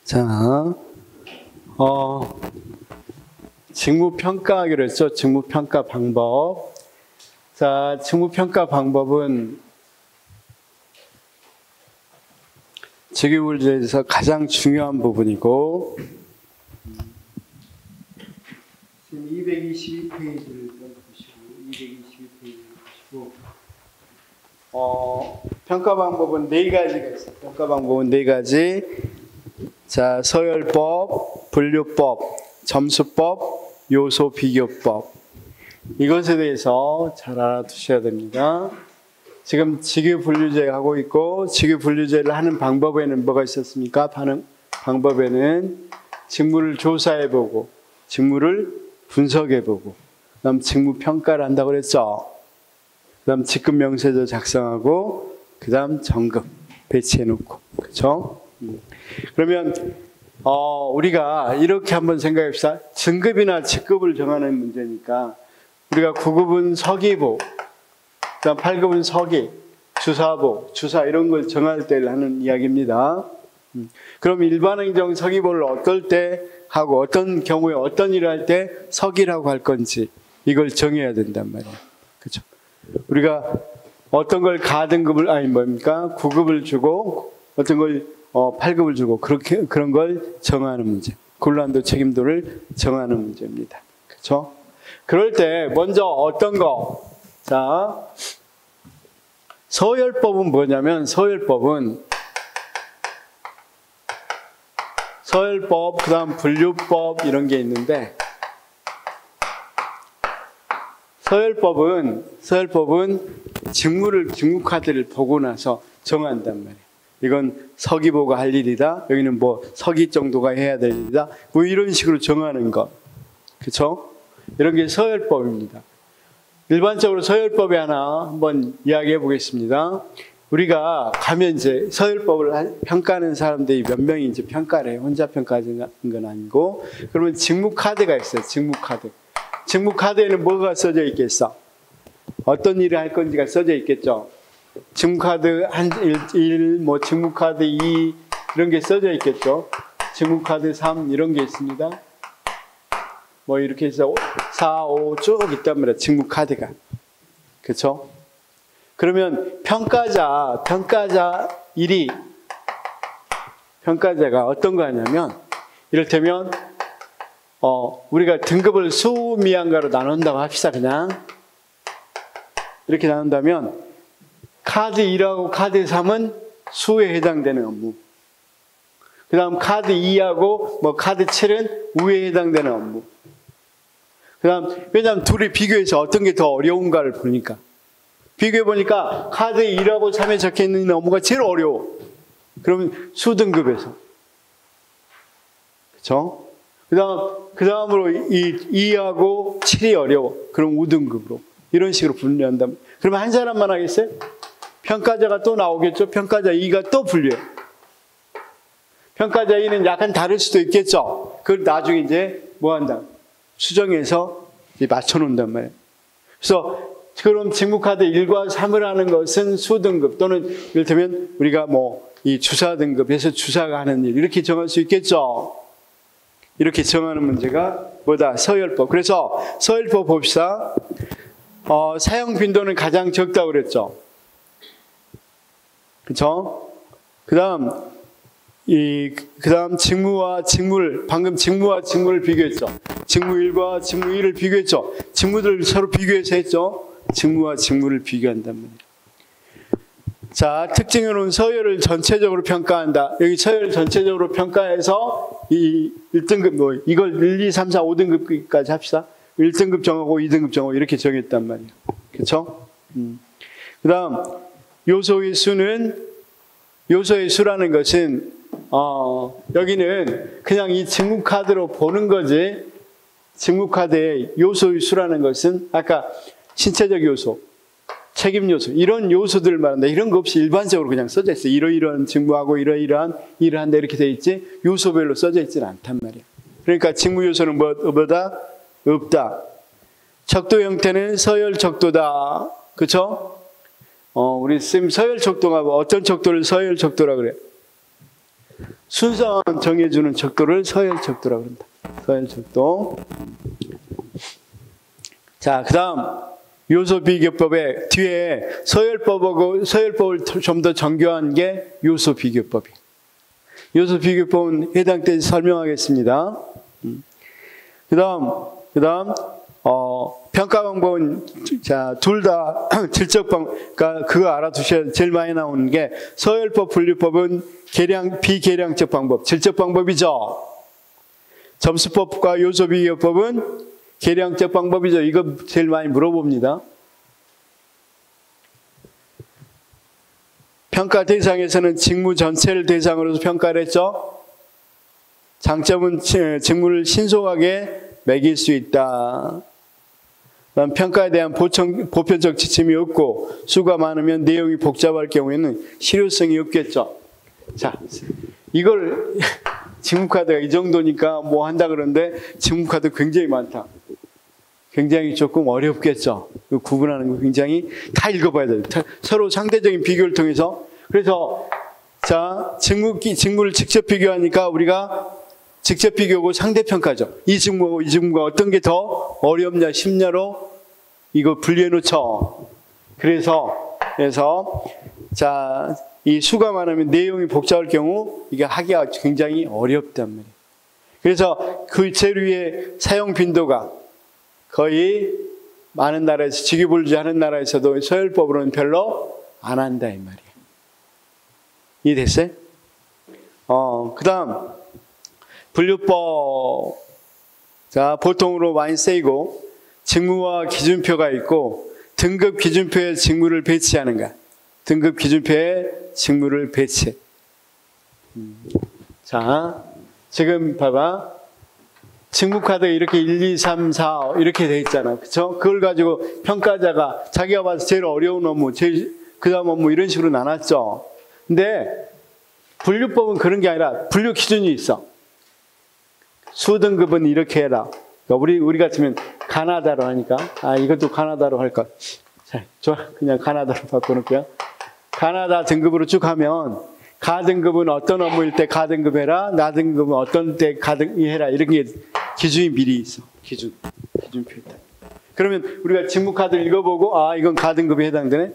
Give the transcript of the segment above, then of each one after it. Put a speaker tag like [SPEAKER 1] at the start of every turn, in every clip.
[SPEAKER 1] 자, 직무평가하기로 했죠. 직무평가 방법. 자, 직무평가 방법은 직위분류에서 가장 중요한 부분이고, 지금 222페이지를 보시고, 222페이지를 보시고, 평가 방법은 4가지가 있어요. 평가 방법은 4가지. 자, 서열법, 분류법, 점수법, 요소 비교법. 이것에 대해서 잘 알아두셔야 됩니다. 지금 직위분류제 하고 있고, 직위분류제를 하는 방법에는 뭐가 있었습니까? 방법에는 직무를 조사해보고, 직무를 분석해보고, 그 다음 직무평가를 한다고 그랬죠. 그 다음 직급명세서 작성하고, 그 다음 정급 배치해놓고, 그렇죠? 그러면 우리가 이렇게 한번 생각해봅시다. 등급이나 직급을 정하는 문제니까 우리가 9급은 서기부, 그다음 8급은 서기, 주사부, 주사 이런 걸 정할 때를 하는 이야기입니다. 그럼 일반행정 서기부를 어떨 때 하고 어떤 경우에 어떤 일을 할 때 서기라고 할 건지 이걸 정해야 된단 말이에요. 그렇죠? 우리가 어떤 걸 가등급을 9급을 주고 어떤 걸 8급을 주고 그런 걸 정하는 문제. 곤란도 책임도를 정하는 문제입니다. 그렇죠? 그럴 때 먼저 어떤 거? 자, 서열법은 뭐냐면 서열법, 그다음 분류법 이런 게 있는데 서열법은 직무 카드를 보고 나서 정한단 말이에요. 이건 서기보가 할 일이다. 여기는 뭐 서기 정도가 해야 될 일이다. 뭐 이런 식으로 정하는 것. 그렇죠? 이런 게 서열법입니다. 일반적으로 서열법에 하나 한번 이야기해 보겠습니다. 우리가 가면 이제 서열법을 평가하는 사람들이 몇 명이 이제 평가를 해요. 혼자 평가하는 건 아니고. 그러면 직무 카드가 있어요. 직무 카드. 직무 카드에는 뭐가 써져 있겠어? 어떤 일을 할 건지가 써져 있겠죠. 직무카드 1, 뭐 직무카드 2 이런 게 써져 있겠죠. 직무카드 3 이런 게 있습니다. 뭐 이렇게 해서 4, 5 쭉 있단 말이에요. 직무카드가. 그렇죠? 그러면 평가자 1이 평가자가 어떤 거 하냐면 이를테면 우리가 등급을 수미양가로 나눈다고 합시다. 그냥 이렇게 나눈다면 카드 1하고 카드 3은 수에 해당되는 업무. 그 다음 카드 2하고 뭐 카드 7은 우에 해당되는 업무. 그 다음, 왜냐하면 둘이 비교해서 어떤 게 더 어려운가를 보니까. 비교해보니까 카드 1하고 3에 적혀있는 업무가 제일 어려워. 그러면 수등급에서. 그쵸? 그 다음으로 2하고 7이 어려워. 그럼 5등급으로. 이런 식으로 분류한다면. 그러면 한 사람만 하겠어요? 평가자가 또 나오겠죠? 평가자 2가 또 분류해. 평가자 2는 약간 다를 수도 있겠죠? 그걸 나중에 이제 뭐 한다? 수정해서 이제 맞춰놓는단 말이에요. 그래서 그럼 직무카드 1과 3을 하는 것은 수등급 또는 이를테면 우리가 뭐 이 주사 등급에서 주사가 하는 일 이렇게 정할 수 있겠죠? 이렇게 정하는 문제가 뭐다? 서열법. 그래서 서열법 봅시다. 사용 빈도는 가장 적다고 그랬죠? 그쵸? 그 다음 직무와 직무를, 방금 직무와 직무를 비교했죠? 직무 1과 직무 2를 비교했죠? 직무들 서로 비교해서 했죠? 직무와 직무를 비교한단 말이에요. 자, 특징으로는 서열을 전체적으로 평가한다. 여기 서열을 전체적으로 평가해서 이 1등급, 이걸 1, 2, 3, 4, 5등급까지 합시다. 1등급 정하고 2등급 정하고 이렇게 정했단 말이에요. 그쵸? 그 다음, 요소의 수라는 것은, 여기는 그냥 이 직무카드로 보는 거지, 직무카드의 요소의 수라는 것은 아까 신체적 요소, 책임 요소, 이런 요소들을 말한다. 이런 거 없이 일반적으로 그냥 써져 있어요. 이러이러한 직무하고 이러이러한 일을 한다 이렇게 돼 있지, 요소별로 써져 있지는 않단 말이에요. 그러니까 직무 요소는 뭐다? 없다. 척도 형태는 서열 척도다. 그쵸? 우리 쌤 서열 척도가 어떤 척도를 서열 척도라 그래? 순서 정해주는 척도를 서열척도라고 합니다. 서열척도. 자, 그 다음 요소비교법의 뒤에 서열법을 좀 더 정교한 게 요소비교법이에요. 요소비교법은 해당 때 설명하겠습니다. 그 다음 평가 방법은, 자, 둘 다 질적 그러니까 그거 알아두셔야 제일 많이 나오는 게 서열법, 분류법은 비계량적 방법, 질적 방법이죠. 점수법과 요소비교법은 계량적 방법이죠. 이거 제일 많이 물어봅니다. 평가 대상에서는 직무 전체를 대상으로 평가를 했죠. 장점은 직무를 신속하게 매길 수 있다. 그다음 평가에 대한 보편적 지침이 없고 수가 많으면 내용이 복잡할 경우에는 실효성이 없겠죠. 자, 이걸 직무카드가 이 정도니까 뭐 한다 그러는데 직무카드 굉장히 많다. 굉장히 조금 어렵겠죠. 구분하는 거 굉장히 다 읽어봐야 돼요. 서로 상대적인 비교를 통해서. 그래서 자, 직무를 직접 비교하니까 우리가 직접 비교하고 상대평가죠. 이 직무하고 이 직무가 어떤 게 더 어렵냐 쉽냐로 이거 분리해 놓죠. 그래서 자, 이 수가 많으면 내용이 복잡할 경우 이게 하기가 굉장히 어렵단 말이에요. 그래서 그 재료의 사용 빈도가 거의 많은 나라에서 직위분류하는 나라에서도 서열법으로는 별로 안 한다 이 말이에요. 이해됐어요? 그 다음 분류법. 자, 보통으로 많이 쓰이고 직무와 기준표가 있고 등급 기준표에 직무를 배치하는 거야. 등급 기준표에 직무를 배치. 자, 지금 봐봐. 직무카드 이렇게 1, 2, 3, 4 이렇게 돼 있잖아. 그쵸? 그걸 가지고 평가자가 자기가 봐서 제일 어려운 업무, 그 다음 업무 이런 식으로 나눴죠. 근데 분류법은 그런 게 아니라 분류 기준이 있어. 수등급은 이렇게 해라. 그러니까 우리 같으면 가나다로 하니까, 이것도 가나다로 할까. 자, 좋아. 그냥 가나다로 바꿔놓을게요. 가나다 등급으로 쭉 하면, 가등급은 어떤 업무일 때 가등급 해라. 나등급은 어떤 때 가등급 해라. 이런 게 기준이 미리 있어. 기준표 있다. 그러면 우리가 직무카드를 읽어보고, 이건 가등급에 해당되네.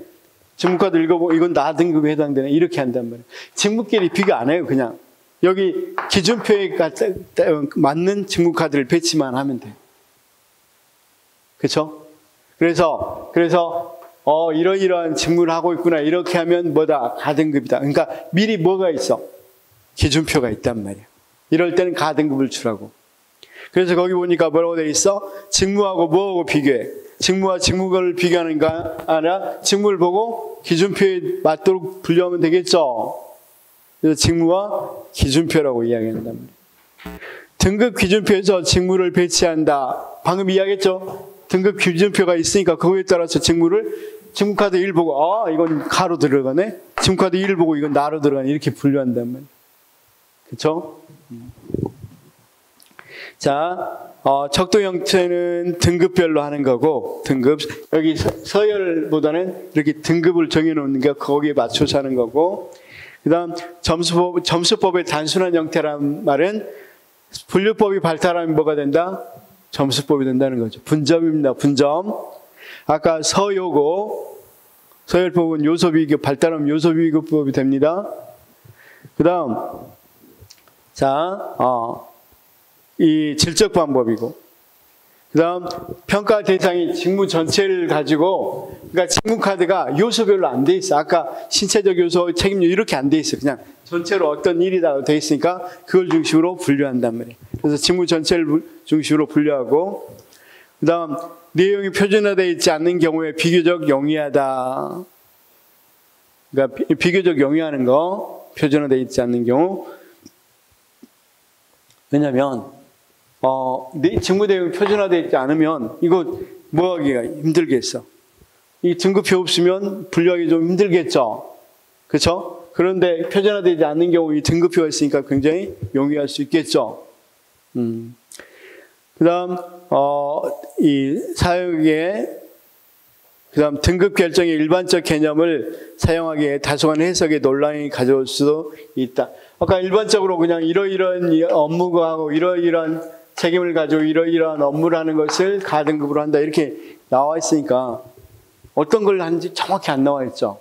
[SPEAKER 1] 직무카드 읽어보고, 이건 나등급에 해당되네. 이렇게 한단 말이에요. 직무끼리 비교 안 해요, 그냥. 여기 기준표에 맞는 직무카드를 배치만 하면 돼요. 그렇죠? 그래서 이러이러한 직무를 하고 있구나. 이렇게 하면 뭐다? 가등급이다. 그러니까 미리 뭐가 있어? 기준표가 있단 말이야. 이럴 때는 가등급을 주라고. 그래서 거기 보니까 뭐라고 돼 있어? 직무하고 뭐하고 비교해? 직무와 직무를 비교하는 게 아니라 직무를 보고 기준표에 맞도록 분류하면 되겠죠? 그래서 직무와 기준표라고 이야기한단 말이에요. 등급 기준표에서 직무를 배치한다. 방금 이야기했죠? 등급 기준표가 있으니까 그거에 따라서 직무카드 1 보고 이건 가로 들어가네. 직무카드 1 보고 이건 나로 들어가네. 이렇게 분류한단 말이에요. 그렇죠? 자, 척도 형태는 등급별로 하는 거고 여기 서열보다는 이렇게 등급을 정해놓는 게 거기에 맞춰서 하는 거고 그 다음 점수법의 단순한 형태란 말은 분류법이 발달하면 뭐가 된다? 점수법이 된다는 거죠. 분점입니다. 분점. 아까 서열법은 요소비교 발달하면 요소비교법이 됩니다. 그 다음 이 질적 방법이고 그 다음 평가 대상이 직무 전체를 가지고 그러니까 직무 카드가 요소별로 안 돼 있어. 아까 신체적 요소, 책임료 이렇게 안 돼 있어. 그냥 전체로 어떤 일이다 돼 있으니까 그걸 중심으로 분류한단 말이에요. 그래서 직무 전체를 중심으로 분류하고 그 다음 내용이 표준화되어 있지 않는 경우에 비교적 용이하다. 그러니까 비교적 용이하는 거 표준화되어 있지 않는 경우 왜냐면 직무 내용이 표준화되어 있지 않으면 이거 뭐하기가 힘들겠어. 이 등급표 없으면 분류하기 좀 힘들겠죠. 그렇죠? 그런데 표준화되지 않는 경우 이 등급표가 있으니까 굉장히 용이할 수 있겠죠. 그다음 이 사역에 그다음 등급 결정의 일반적 개념을 사용하기에 다소간 해석에 논란이 가져올 수도 있다. 아까 일반적으로 그냥 이러이러한 업무가 하고 이러이러한 책임을 가지고 이러이러한 업무를 하는 것을 가등급으로 한다 이렇게 나와 있으니까 어떤 걸 하는지 정확히 안 나와 있죠.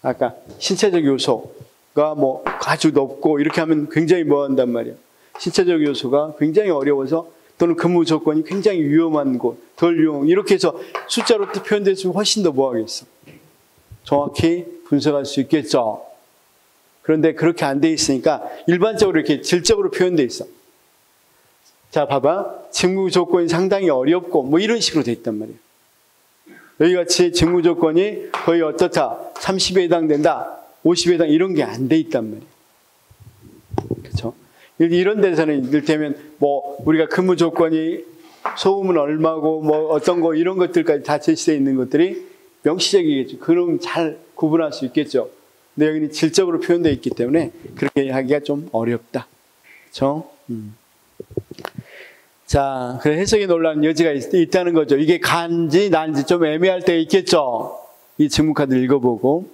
[SPEAKER 1] 아까 신체적 요소가 뭐 아주 높고 이렇게 하면 굉장히 뭐 한단 말이에요. 신체적 요소가 굉장히 어려워서 또는 근무 조건이 굉장히 위험한 곳, 덜 위험 이렇게 해서 숫자로 표현됐으면 훨씬 더 뭐 하겠어. 정확히 분석할 수 있겠죠. 그런데 그렇게 안 돼 있으니까 일반적으로 이렇게 질적으로 표현돼 있어. 자, 봐봐. 직무 조건이 상당히 어렵고 뭐 이런 식으로 돼 있단 말이에요. 여기 같이 직무 조건이 거의 어떻다. 30에 해당된다. 50에 해당 이런 게 안 돼 있단 말이에요. 그렇죠? 이런 데서는 이를테면 뭐 우리가 근무 조건이 소음은 얼마고 뭐 어떤 거 이런 것들까지 다 제시되어 있는 것들이 명시적이겠죠. 그럼 잘 구분할 수 있겠죠. 근데 여기는 질적으로 표현되어 있기 때문에 그렇게 하기가 좀 어렵다. 그렇죠? 자, 그래서 해석에 놀라는 여지가 있다는 거죠. 이게 간지 난지 좀 애매할 때 있겠죠. 이 직무카드 읽어보고.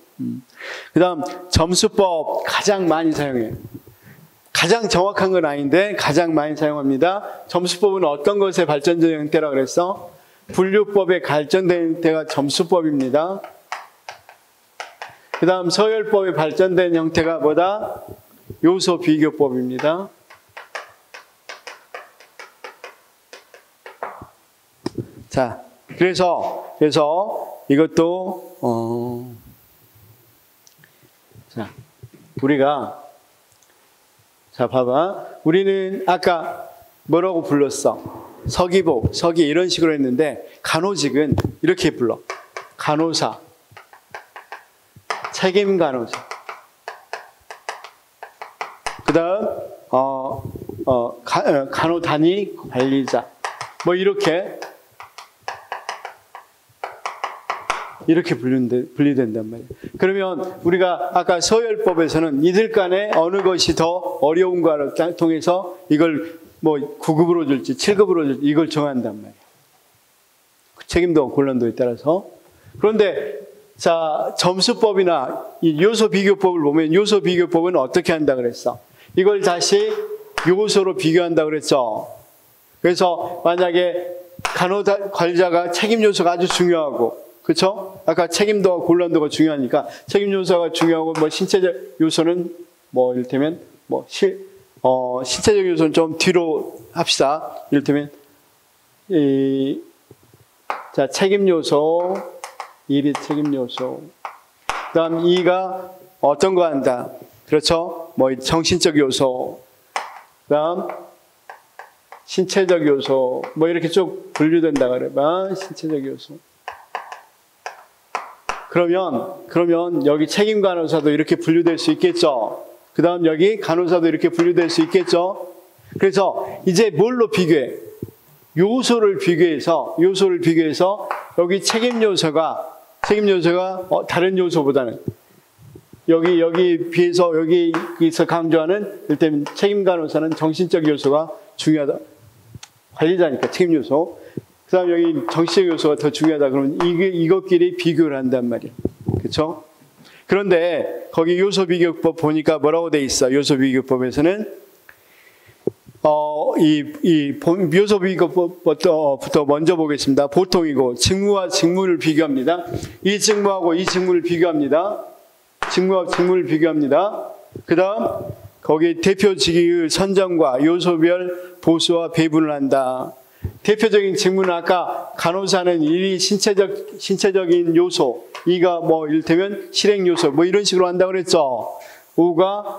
[SPEAKER 1] 그 다음 점수법 가장 많이 사용해요. 가장 정확한 건 아닌데 가장 많이 사용합니다. 점수법은 어떤 것의 발전된 형태라고 그랬어? 분류법의 발전된 형태가 점수법입니다. 그 다음 서열법의 발전된 형태가 뭐다? 요소 비교법입니다. 자, 그래서 이것도 자, 우리가 자, 봐봐. 우리는 아까 뭐라고 불렀어? 서기복, 서기 이런 식으로 했는데 간호직은 이렇게 불러. 간호사, 책임 간호사. 그 다음 간호단위 관리자. 뭐 이렇게 분류된단 말이에요. 그러면 우리가 아까 서열법에서는 이들 간에 어느 것이 더 어려운가를 통해서 이걸 뭐 9급으로 줄지 7급으로 줄지 이걸 정한단 말이에요. 책임도 권한도에 따라서. 그런데 자, 점수법이나 이 요소 비교법을 보면 요소 비교법은 어떻게 한다 그랬어? 이걸 다시 요소로 비교한다 그랬죠. 그래서 만약에 관리자가 책임 요소가 아주 중요하고 그렇죠? 아까 책임도와 곤란도가 중요하니까 책임 요소가 중요하고 뭐 신체적 요소는 뭐 이를테면 뭐 신체적 요소는 좀 뒤로 합시다. 이를테면 자, 책임 요소 1이 책임 요소. 그다음 2가 어떤 거 한다. 그렇죠? 뭐 정신적 요소. 그다음 신체적 요소. 뭐 이렇게 쭉 분류된다 그래봐. 신체적 요소. 그러면 여기 책임 간호사도 이렇게 분류될 수 있겠죠. 그 다음 여기 간호사도 이렇게 분류될 수 있겠죠. 그래서 이제 뭘로 비교해? 요소를 비교해서 여기 책임 요소가 다른 요소보다는 여기 비해서 여기서 강조하는 일단 책임 간호사는 정신적 요소가 중요하다. 관리자니까 책임 요소. 그 다음 여기 정신적 요소가 더 중요하다. 그러면 이것끼리 비교를 한단 말이에요. 그렇죠? 그런데 거기 요소 비교법 보니까 뭐라고 돼 있어? 요소 비교법에서는 요소 비교법부터 먼저 보겠습니다. 보통이고 직무와 직무를 비교합니다. 이 직무하고 이 직무를 비교합니다. 직무와 직무를 비교합니다. 그 다음 거기 대표직의 선정과 요소별 보수와 배분을 한다. 대표적인 직무는 아까 간호사는 1이 신체적인 요소, 2가 뭐 이를테면 실행 요소, 뭐 이런 식으로 한다고 그랬죠. 5가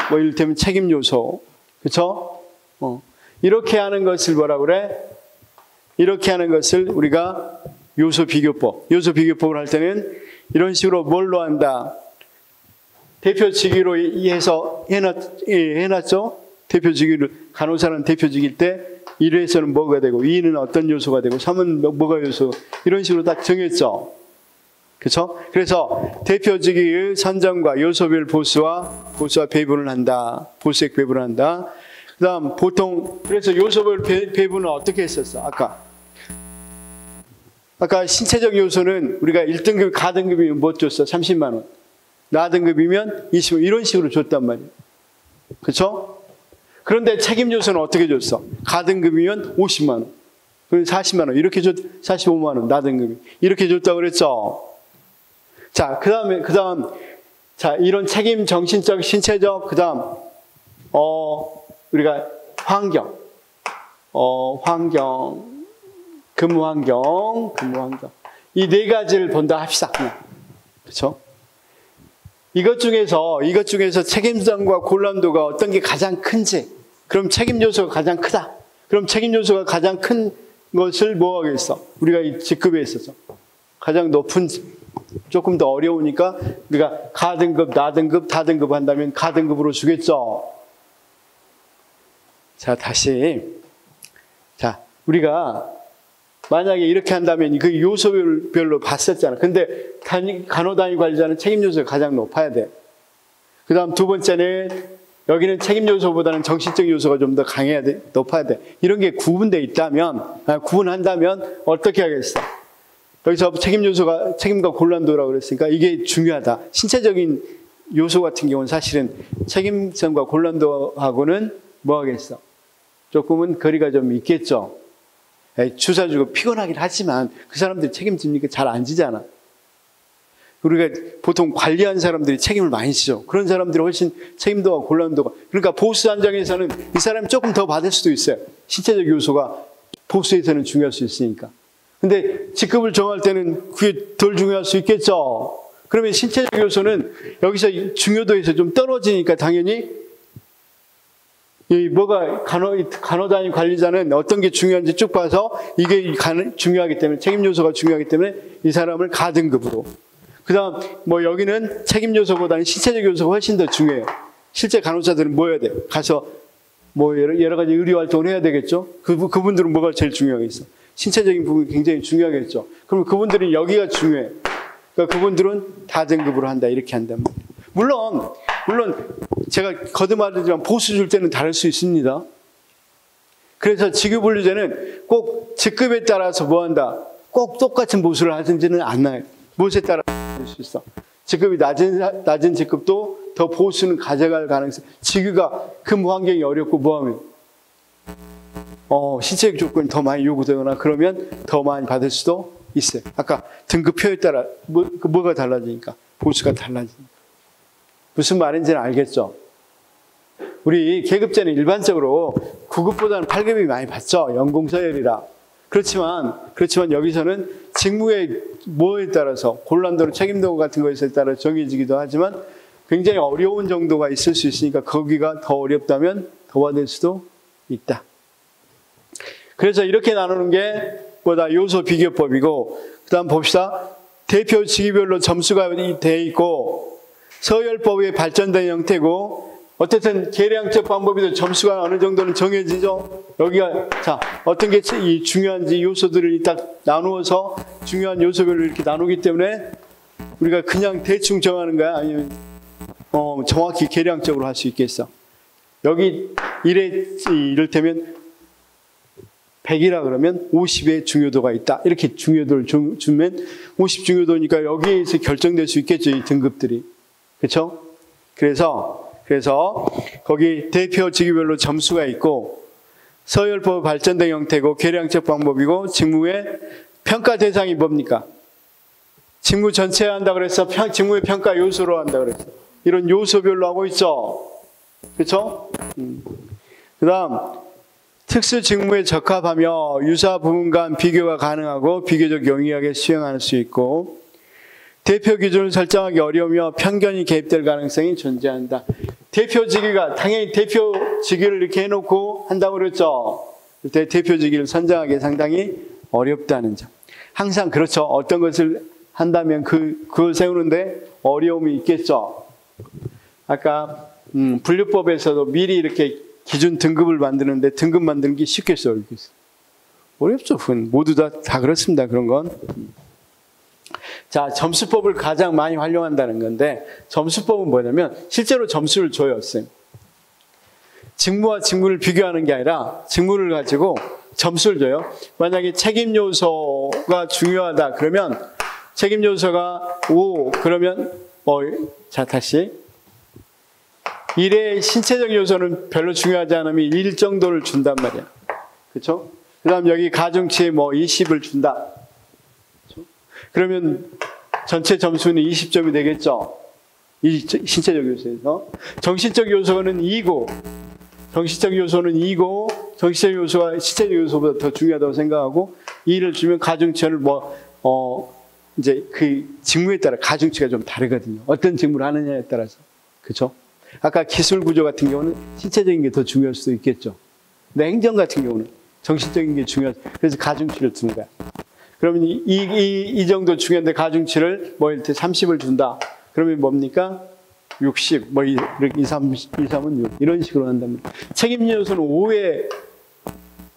[SPEAKER 1] 뭐 이를테면 책임 요소, 그렇죠? 이렇게 하는 것을 뭐라 그래? 이렇게 하는 것을 우리가 요소 비교법을 할 때는 이런 식으로 뭘로 한다? 대표직위로 해서 해놨죠. 대표직위를 간호사는 대표직일 때 1에서는 뭐가 되고 2는 어떤 요소가 되고 3은 뭐가 요소 이런 식으로 딱 정했죠. 그렇죠? 그래서 대표직의 선정과 요소별 보수와 배분을 한다. 보수액 배분을 한다. 그다음 보통 그래서 요소별 배분은 어떻게 했었어? 아까 신체적 요소는 우리가 1등급 가등급이면 뭐 줬어? 30만 원. 나등급이면 20만 원. 이런 식으로 줬단 말이에요. 그렇죠? 그런데 책임 요소는 어떻게 줬어? 가등급이면 50만 원. 그럼 40만 원. 이렇게 45만 원. 나등급이. 이렇게 줬다고 그랬죠? 자, 그 다음, 자, 이런 책임 정신적, 신체적, 그 다음, 우리가 환경, 근무 환경. 이 네 가지를 본다 합시다. 그렇죠? 이것 중에서 책임성과 곤란도가 어떤 게 가장 큰지, 그럼 책임 요소가 가장 크다. 그럼 책임 요소가 가장 큰 것을 뭐 하겠어? 우리가 이 직급에 있어서 가장 높은, 조금 더 어려우니까 우리가 가등급, 나등급, 다등급 한다면 가등급으로 주겠죠. 자, 다시. 자, 우리가 만약에 이렇게 한다면 그 요소별로 봤었잖아. 근데 간호단위 관리자는 책임 요소가 가장 높아야 돼. 그 다음 두 번째는 여기는 책임 요소보다는 정신적 요소가 좀 더 강해야 돼. 높아야 돼. 이런 게 구분한다면 어떻게 하겠어? 여기서 책임과 곤란도라고 그랬으니까 이게 중요하다. 신체적인 요소 같은 경우는 사실은 책임성과 곤란도하고는 뭐 하겠어? 조금은 거리가 좀 있겠죠. 주사 주고 피곤하긴 하지만 그 사람들이 책임집니까? 잘 안 지잖아. 우리가 보통 관리한 사람들이 책임을 많이 지죠. 그런 사람들이 훨씬 책임도와 곤란도가. 그러니까 보수 단정에서는 이 사람이 조금 더 받을 수도 있어요. 신체적 요소가 보수에서는 중요할 수 있으니까. 근데 직급을 정할 때는 그게 덜 중요할 수 있겠죠. 그러면 신체적 요소는 여기서 중요도에서 좀 떨어지니까 당연히 간호단위 관리자는 어떤 게 중요한지 쭉 봐서 이게 중요하기 때문에, 책임 요소가 중요하기 때문에 이 사람을 가등급으로. 그 다음, 여기는 책임 요소보다는 신체적 요소가 훨씬 더 중요해요. 실제 간호사들은 뭐 해야 돼? 가서 여러 가지 의료 활동을 해야 되겠죠? 그분들은 뭐가 제일 중요하겠어? 신체적인 부분이 굉장히 중요하겠죠? 그러면 그분들은 여기가 중요해. 그러니까 그분들은 다등급으로 한다. 이렇게 한단 말이에요. 물론 제가 거듭말하지만 보수 줄 때는 다를 수 있습니다. 그래서 직위분류제는 꼭 직급에 따라서 뭐 한다? 꼭 똑같은 보수를 하든지는 않아요. 무엇에 따라 할 수 있어. 직급이 낮은 직급도 더 보수는 가져갈 가능성. 직위가 근무 환경이 어렵고 뭐 하면 신체적 조건이 더 많이 요구되거나 그러면 더 많이 받을 수도 있어요. 아까 등급표에 따라 뭐가 달라지니까 보수가 달라지니까. 무슨 말인지는 알겠죠? 우리 계급제는 일반적으로 9급보다는 8급이 많이 받죠. 연공서열이라. 그렇지만 여기서는 직무의 뭐에 따라서 곤란도로 책임도 같은 것에 따라 정해지기도 하지만 굉장히 어려운 정도가 있을 수 있으니까 거기가 더 어렵다면 더 받을 수도 있다. 그래서 이렇게 나누는 게 뭐다? 요소 비교법이고, 그 다음 봅시다. 대표 직위별로 점수가 돼 있고 서열법의 발전된 형태고, 어쨌든 계량적 방법에도 점수가 어느 정도는 정해지죠. 여기가 자 어떤 게 중요한지 요소들을 딱 나누어서 중요한 요소별로 이렇게 나누기 때문에 우리가 그냥 대충 정하는 거야? 아니면 정확히 계량적으로 할 수 있겠어? 여기 이를테면 100이라 그러면 50의 중요도가 있다. 이렇게 중요도를 주면 50 중요도니까 여기에서 결정될 수 있겠죠. 이 등급들이. 그렇죠? 그래서 거기 대표 직위별로 점수가 있고 서열법 발전된 형태고 계량적 방법이고 직무의 평가 대상이 뭡니까? 직무 전체에 한다 그랬어. 직무의 평가 요소로 한다 그랬어. 이런 요소별로 하고 있죠. 그렇죠? 그다음 특수 직무에 적합하며 유사 부문 간 비교가 가능하고 비교적 용이하게 수행할 수 있고 대표 기준을 설정하기 어려우며 편견이 개입될 가능성이 존재한다. 대표 직위가 당연히 대표 직위를 이렇게 해놓고 한다고 그랬죠. 그때 대표 직위를 선정하기 상당히 어렵다는 점. 항상 그렇죠. 어떤 것을 한다면 그걸 세우는데 어려움이 있겠죠. 아까 분류법에서도 미리 이렇게 기준 등급을 만드는데 등급 만드는 게 쉽겠어요, 어렵겠어요? 어렵죠. 모두 다 그렇습니다. 그런 건. 자, 점수법을 가장 많이 활용한다는 건데 점수법은 뭐냐면 실제로 점수를 줘요, 쌤. 직무와 직무를 비교하는 게 아니라 직무를 가지고 점수를 줘요. 만약에 책임 요소가 중요하다 그러면 책임 요소가 5 그러면 자, 다시. 1의 신체적 요소는 별로 중요하지 않으면 1 정도를 준단 말이야. 그렇죠? 그 다음 여기 가중치에 20을 준다. 그렇죠? 그러면 전체 점수는 20점이 되겠죠? 이 신체적 요소에서. 정신적 요소는 2고, 정신적 요소가 신체적 요소보다 더 중요하다고 생각하고, 2를 주면 가중치를 이제 그 직무에 따라 가중치가 좀 다르거든요. 어떤 직무를 하느냐에 따라서. 그렇죠? 아까 기술 구조 같은 경우는 신체적인 게 더 중요할 수도 있겠죠. 근데 행정 같은 경우는 정신적인 게 중요하죠. 그래서 가중치를 주는 거야. 그러면 이 정도 중요한데 가중치를 이렇게 30을 준다. 그러면 뭡니까? 60, 이렇게 2, 3은 6. 이런 식으로 한다면. 책임 요소는 5의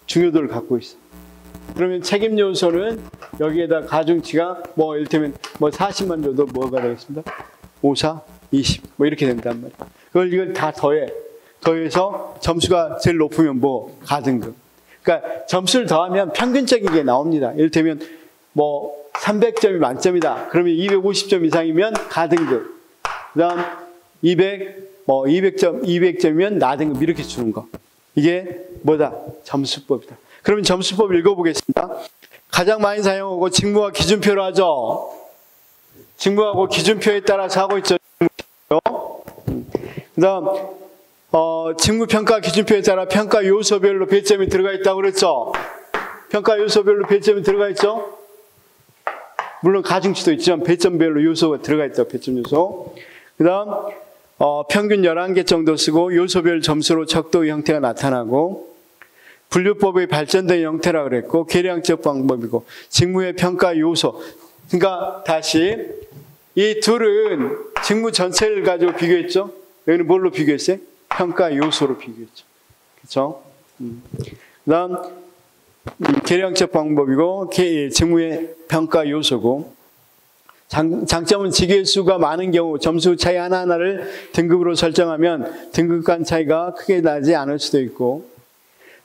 [SPEAKER 1] 중요도를 갖고 있어. 그러면 책임 요소는 여기에다 가중치가 이를테면 40만 줘도 뭐가 되겠습니다? 5, 4, 20. 이렇게 된단 말이야. 이걸 다 더해서 점수가 제일 높으면 가등급. 그러니까 점수를 더하면 평균적인 게 나옵니다. 이를테면 300점이 만점이다. 그러면 250점 이상이면 가등급. 그다음 200점이면 나등급 이렇게 주는 거. 이게 뭐다? 점수법이다. 그러면 점수법 읽어보겠습니다. 가장 많이 사용하고 직무와 기준표로 하죠. 직무하고 기준표에 따라서 하고 있죠. 그다음 직무평가 기준표에 따라 평가 요소별로 배점이 들어가 있다고 그랬죠. 평가 요소별로 배점이 들어가 있죠. 물론 가중치도 있지만 배점별로 요소가 들어가 있죠. 배점 요소. 그 다음 평균 11개 정도 쓰고 요소별 점수로 척도의 형태가 나타나고 분류법의 발전된 형태라고 그랬고 계량적 방법이고 직무의 평가 요소. 그러니까 다시 이 둘은 직무 전체를 가지고 비교했죠. 여기는 뭘로 비교했어요? 평가 요소로 비교했죠. 그렇죠? 그 다음 계량적 방법이고 직무의 평가 요소고 장점은 지계수가 많은 경우 점수 차이 하나하나를 등급으로 설정하면 등급 간 차이가 크게 나지 않을 수도 있고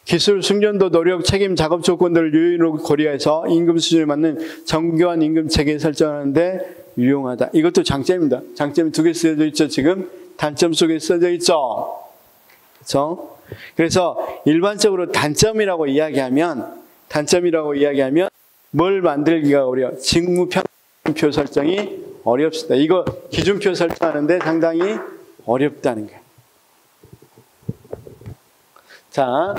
[SPEAKER 1] 기술 숙련도 노력 책임 작업 조건들을 유연으로 고려해서 임금 수준에 맞는 정교한 임금 체계 설정하는데 유용하다. 이것도 장점입니다. 장점이 2개 써져 있죠. 지금 단점 속에 써져 있죠. 그렇죠? 그래서 일반적으로 단점이라고 이야기하면 뭘 만들기가 어려워? 직무평표 설정이 어렵습니다. 이거 기준표 설정하는데 상당히 어렵다는 거예요. 자,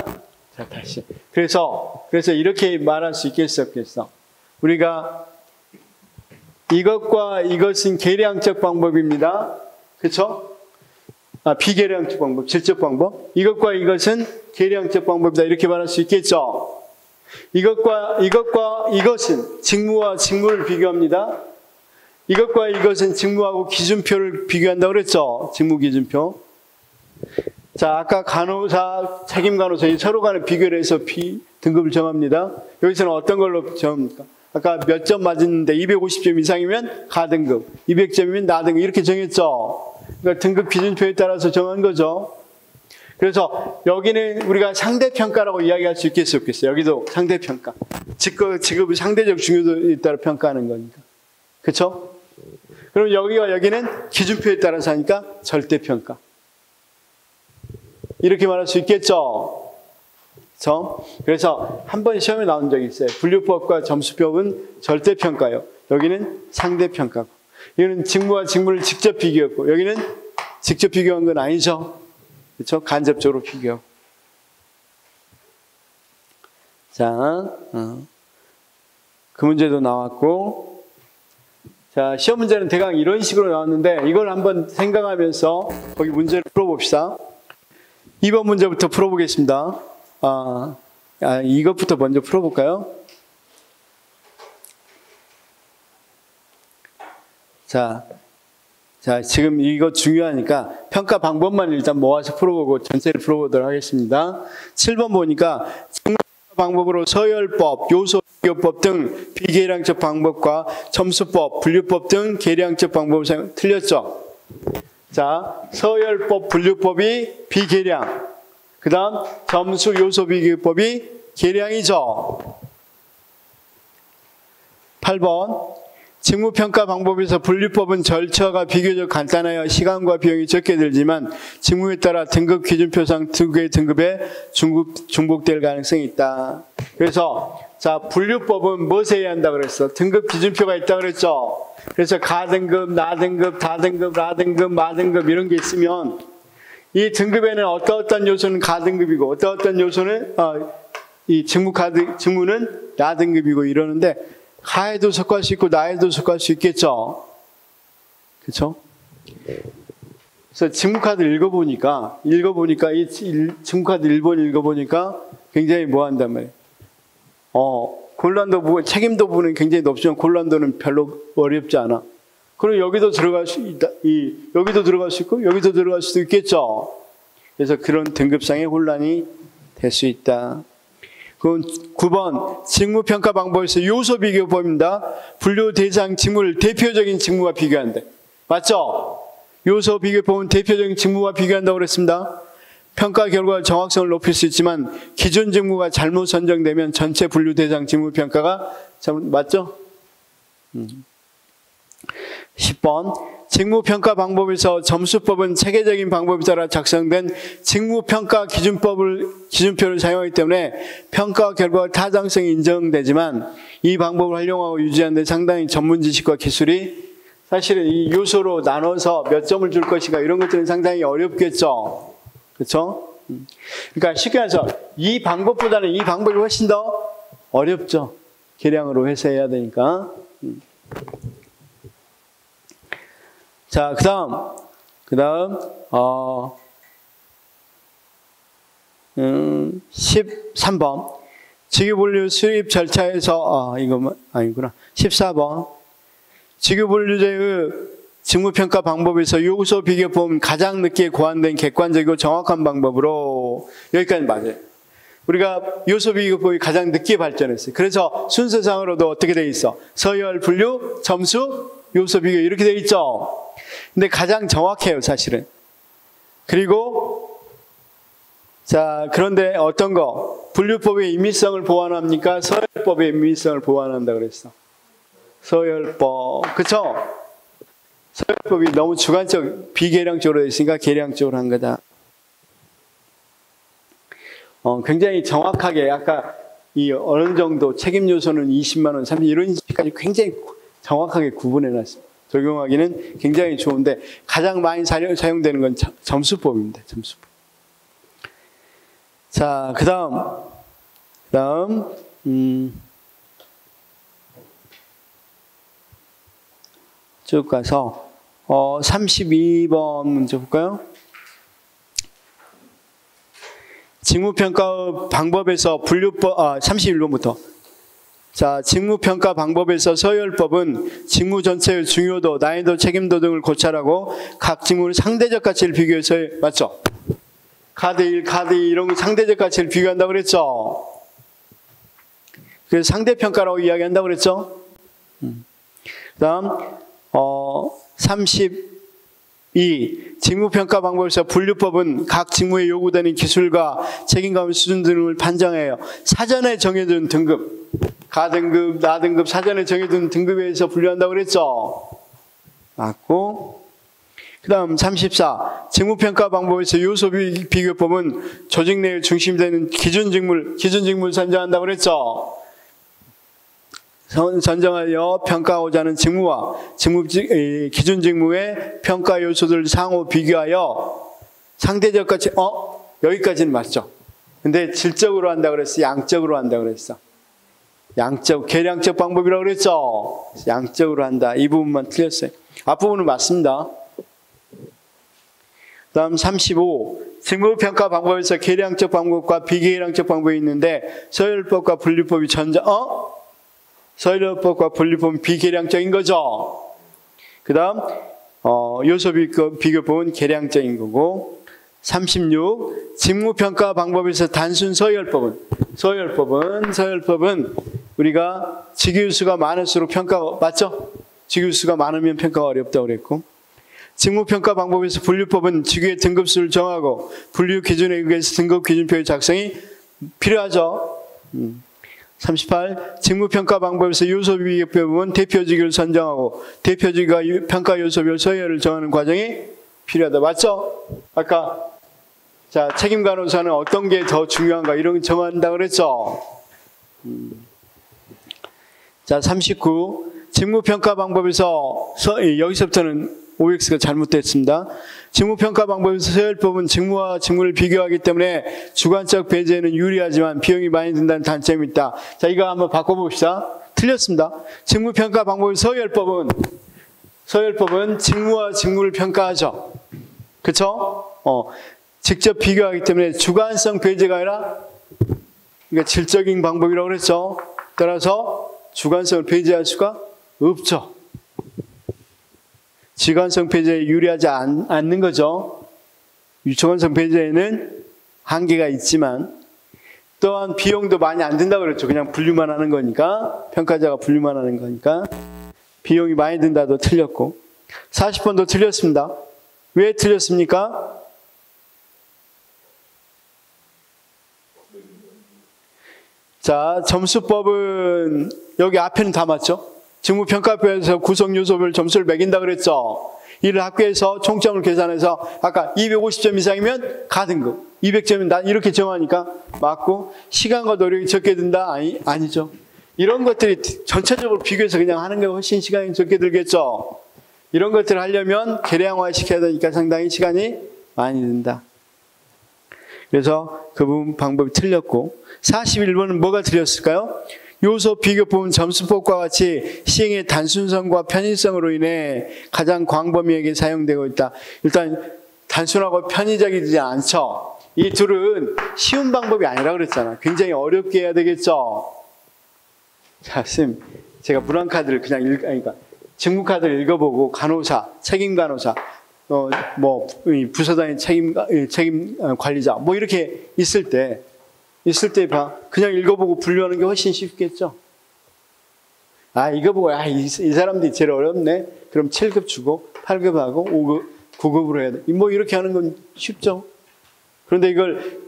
[SPEAKER 1] 다시. 그래서 이렇게 말할 수 있겠어, 없겠어? 우리가 이것과 이것은 계량적 방법입니다. 그렇죠? 비계량적 방법, 질적 방법. 이것과 이것은 계량적 방법이다. 이렇게 말할 수 있겠죠? 이것과 이것은 직무와 직무를 비교합니다. 이것과 이것은 직무하고 기준표를 비교한다고 그랬죠? 직무 기준표. 자, 아까 간호사, 책임 간호사 서로 간에 비교를 해서 등급을 정합니다. 여기서는 어떤 걸로 정합니까? 아까 몇 점 맞았는데 250점 이상이면 가등급, 200점이면 나등급 이렇게 정했죠. 그러니까 등급 기준표에 따라서 정한 거죠. 그래서 여기는 우리가 상대평가라고 이야기할 수 있겠어요, 없겠어요? 여기도 상대평가. 직업의 상대적 중요도에 따라 평가하는 거니까. 그렇죠? 그럼 여기와 여기는 기준표에 따라서 하니까 절대평가. 이렇게 말할 수 있겠죠? 그렇죠? 그래서 한 번 시험에 나온 적이 있어요. 분류법과 점수법은 절대평가요. 여기는 상대평가고. 여기는 직무와 직무를 직접 비교했고 여기는 직접 비교한 건 아니죠. 그렇죠? 간접적으로 비교하고. 자, 그 문제도 나왔고 자, 시험 문제는 대강 이런 식으로 나왔는데 이걸 한번 생각하면서 거기 문제를 풀어봅시다. 2번 문제부터 풀어보겠습니다. 이것부터 먼저 풀어볼까요? 자, 지금 이거 중요하니까 평가 방법만 일단 모아서 풀어보고 전체를 풀어보도록 하겠습니다. 7번 보니까 방법으로 서열법, 요소비교법 등 비계량적 방법과 점수법, 분류법 등 계량적 방법을 틀렸죠? 자, 서열법, 분류법이 비계량. 그 다음 점수 요소 비교법이 계량이죠. 8번 직무평가 방법에서 분류법은 절차가 비교적 간단하여 시간과 비용이 적게 들지만 직무에 따라 등급 기준표상 두 개의 등급에 중복될 가능성이 있다. 그래서 자, 분류법은 무엇에 의해 한다 그랬어? 등급 기준표가 있다 그랬죠? 그래서 가등급, 나등급, 다등급, 라등급, 마등급 이런 게 있으면 이 등급에는 어떤 요소는 가등급이고 어떤 요소는 이 직무는 나등급이고 이러는데 가에도 속할 수 있고 나에도 속할 수 있겠죠. 그렇죠? 그래서 직무카드 읽어보니까 이 직무카드 1번 읽어보니까 굉장히 뭐 한단 말이에요. 곤란도 부분, 책임도 부분은 굉장히 높지만 곤란도는 별로 어렵지 않아. 그리고 여기도 들어갈 수 있다. 여기도 들어갈 수 있고 여기도 들어갈 수도 있겠죠. 그래서 그런 등급상의 혼란이 될 수 있다. 그럼 9번 직무평가 방법에서 요소 비교법입니다. 분류 대상 직무를 대표적인 직무와 비교한다. 맞죠? 요소 비교법은 대표적인 직무와 비교한다고 그랬습니다. 평가 결과의 정확성을 높일 수 있지만 기존 직무가 잘못 선정되면 전체 분류 대상 직무 평가가 맞죠? 10번 직무평가 방법에서 점수법은 체계적인 방법에 따라 작성된 직무평가 기준표를 사용하기 때문에 평가 결과의 타당성이 인정되지만 이 방법을 활용하고 유지하는 데 상당히 전문 지식과 기술이 사실은 이 요소로 나눠서 몇 점을 줄 것인가 이런 것들은 상당히 어렵겠죠. 그렇죠? 그러니까 쉽게 말해서 이 방법보다는 이 방법이 훨씬 더 어렵죠. 계량으로 해서 해야 되니까. 자, 그 다음 13번 직유분류 수립 절차에서 이거 아니구나. 14번 직유분류제의 직무평가 방법에서 요소 비교법은 가장 늦게 고안된 객관적이고 정확한 방법으로 여기까지 맞아요. 우리가 요소 비교법이 가장 늦게 발전했어요. 그래서 순서상으로도 어떻게 돼 있어? 서열, 분류, 점수, 요소 비교 이렇게 돼 있죠. 근데 가장 정확해요, 사실은. 그리고 자, 그런데 어떤 거? 분류법의 임의성을 보완합니까? 서열법의 임의성을 보완한다 그랬어. 서열법. 그쵸? 서열법이 너무 주관적, 비계량적으로 있으니까 계량적으로 한 거다. 굉장히 정확하게 아까 이 어느 정도 책임 요소는 20만 원, 30 이런 식까지 굉장히 정확하게 구분해 놨습니다. 적용하기는 굉장히 좋은데 가장 많이 사용되는 건 점수법입니다. 점수법. 자, 그다음 쭉 가서 32번 문제 볼까요? 직무평가 방법에서 분류법 31번부터 자, 직무평가 방법에서 서열법은 직무 전체의 중요도, 난이도, 책임도 등을 고찰하고 각 직무의 상대적 가치를 비교해서 맞죠? 카드 1, 카드 2 이런 상대적 가치를 비교한다고 그랬죠? 그래서 상대평가라고 이야기한다고 그랬죠? 그 다음 32 직무평가 방법에서 분류법은 각 직무에 요구되는 기술과 책임감 수준 등을 판정해요. 사전에 정해둔 등급 가등급, 나등급 사전에 정해둔 등급에 의해서 분류한다고 그랬죠? 맞고 그 다음 34 직무평가 방법에서 요소 비교법은 조직 내의 중심이 되는 기준 직무를 선정한다고 그랬죠? 선정하여 평가하고자 하는 직무와 기준 직무의 평가 요소들을 상호 비교하여 상대적 가치 여기까지는 맞죠? 근데 질적으로 한다고 그랬어? 양적으로 한다고 그랬어? 계량적 방법이라고 그랬죠? 양적으로 한다. 이 부분만 틀렸어요. 앞부분은 맞습니다. 다음 35. 직무평가 방법에서 계량적 방법과 비계량적 방법이 있는데 서열법과 분류법이 서열법과 분류법은 비계량적인 거죠. 그 다음 요소 비교법은 계량적인 거고 36. 직무평가 방법에서 단순 서열법은 우리가 직유수가 많을수록 평가가 맞죠? 직유수가 많으면 평가가 어렵다고 그랬고 직무평가 방법에서 분류법은 직유의 등급수를 정하고 분류 기준에 의해서 등급 기준표의 작성이 필요하죠. 38. 직무평가 방법에서 요소비교표 부분 대표직을 선정하고 대표직과 평가 요소별 서열을 정하는 과정이 필요하다. 맞죠? 아까 자 책임간호사는 어떤 게 더 중요한가 이런 거 정한다 그랬죠? 자 39. 직무평가 방법에서 여기서부터는 OX가 잘못됐습니다. 직무평가 방법에서 서열법은 직무와 직무를 비교하기 때문에 주관적 배제에는 유리하지만 비용이 많이 든다는 단점이 있다. 자, 이거 한번 바꿔봅시다. 틀렸습니다. 직무평가 방법에서 서열법은 직무와 직무를 평가하죠. 그쵸? 직접 비교하기 때문에 주관성 배제가 아니라 그러니까 질적인 방법이라고 그랬죠. 따라서 주관성을 배제할 수가 없죠. 주관성 배제에 유리하지 않는 거죠. 주관성 배제에는 한계가 있지만 또한 비용도 많이 안 든다고 그랬죠. 그냥 분류만 하는 거니까 평가자가 분류만 하는 거니까 비용이 많이 든다도 틀렸고 40번도 틀렸습니다. 왜 틀렸습니까? 자, 점수법은 여기 앞에는 다 맞죠? 직무평가표에서 구성요소별 점수를 매긴다 그랬죠? 이를 학교에서 총점을 계산해서 아까 250점 이상이면 가등급, 200점이면 이렇게 정하니까 맞고 시간과 노력이 적게 든다? 아니죠. 이런 것들이 전체적으로 비교해서 그냥 하는 게 훨씬 시간이 적게 들겠죠? 이런 것들을 하려면 계량화 시켜야 되니까 상당히 시간이 많이 든다. 그래서 그 부분 방법이 틀렸고 41번은 뭐가 틀렸을까요? 요소 비교법은 점수법과 같이 시행의 단순성과 편의성으로 인해 가장 광범위하게 사용되고 있다. 일단 단순하고 편의적이지 않죠. 이 둘은 쉬운 방법이 아니라 그랬잖아. 굉장히 어렵게 해야 되겠죠. 자, 선생님, 제가 불안카드를 그냥 그러니까 직무카드를 읽어보고 간호사, 책임간호사, 부서단위 책임 관리자, 뭐 이렇게 있을 때 그냥 읽어보고 분류하는 게 훨씬 쉽겠죠. 아, 이거 보고, 이 사람들이 제일 어렵네. 그럼 7급 주고, 8급 하고, 5급, 9급으로 해야 돼. 뭐 이렇게 하는 건 쉽죠. 그런데 이걸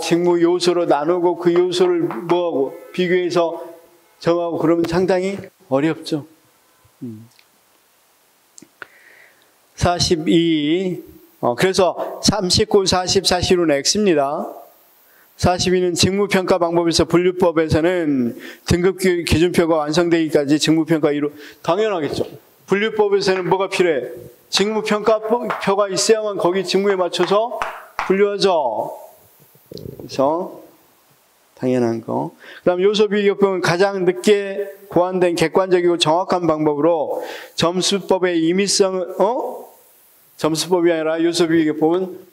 [SPEAKER 1] 직무 요소로 나누고 그 요소를 뭐하고 비교해서 정하고 그러면 상당히 어렵죠. 42. 그래서 39, 40, 41은 X입니다. 42는 직무평가 방법에서 분류법에서는 등급 기준표가 완성되기까지 직무평가 이루 당연하겠죠. 분류법에서는 뭐가 필요해? 직무평가표가 있어야만 거기 직무에 맞춰서 분류하죠. 그래서 당연한 거. 그 다음 요소비교법은 가장 늦게 고안된 객관적이고 정확한 방법으로 점수법의 임의성을 점수법이 아니라 요소비교법은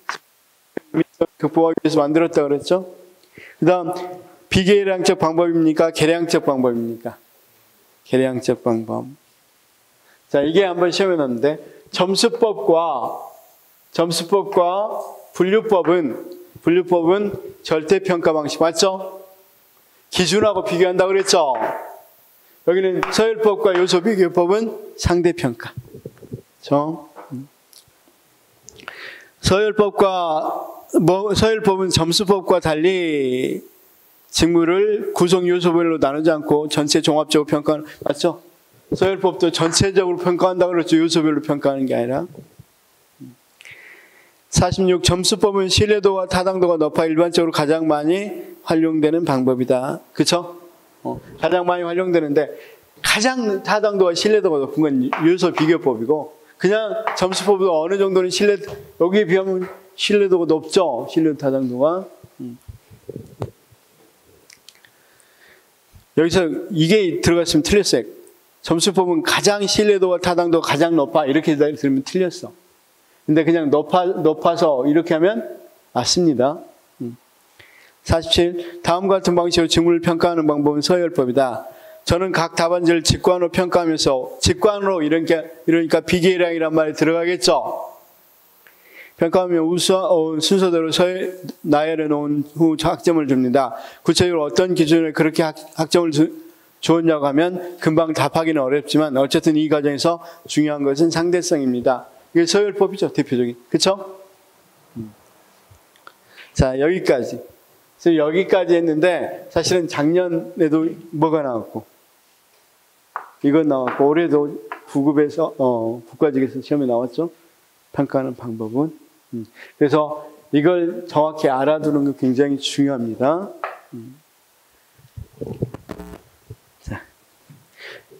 [SPEAKER 1] 극복하기 위해서 만들었다 그랬죠. 그 다음 비계량적 방법입니까? 계량적 방법입니까? 계량적 방법. 자, 이게 한번 시험에 나왔는데 점수법과 분류법은 절대평가 방식 맞죠? 기준하고 비교한다고 그랬죠. 여기는 서열법과 요소비교법은 상대평가. 그렇죠? 서열법은 점수법과 달리 직무를 구성 요소별로 나누지 않고 전체 종합적으로 평가하는, 맞죠? 서열법도 전체적으로 평가한다고 그랬죠. 요소별로 평가하는 게 아니라. 46. 점수법은 신뢰도와 타당도가 높아 일반적으로 가장 많이 활용되는 방법이다. 그쵸? 가장 많이 활용되는데 가장 타당도와 신뢰도가 높은 건 요소 비교법이고 그냥 점수법도 어느 정도는 여기에 비하면 신뢰도가 높죠. 신뢰도 타당도가. 여기서 이게 들어갔으면 틀렸어요. 점수법은 가장 신뢰도와 타당도가 가장 높아 이렇게 들으면 틀렸어. 근데 그냥 높아서 이렇게 하면 맞습니다. 47. 다음과 같은 방식으로 직무를 평가하는 방법은 서열법이다. 저는 각 답안지를 직관으로 평가하면서 직관으로 이러니까 비계량이란 말이 들어가겠죠. 평가하면 순서대로 나열해 놓은 후 학점을 줍니다. 구체적으로 어떤 기준에 그렇게 학점을 주었냐고 하면 금방 답하기는 어렵지만 어쨌든 이 과정에서 중요한 것은 상대성입니다. 이게 서열법이죠. 대표적인. 그렇죠? 자, 여기까지. 그래서 여기까지 했는데 사실은 작년에도 뭐가 나왔고 이건 나왔고 올해도 9급에서 국가직에서 시험에 나왔죠. 평가하는 방법은. 그래서 이걸 정확히 알아두는 게 굉장히 중요합니다.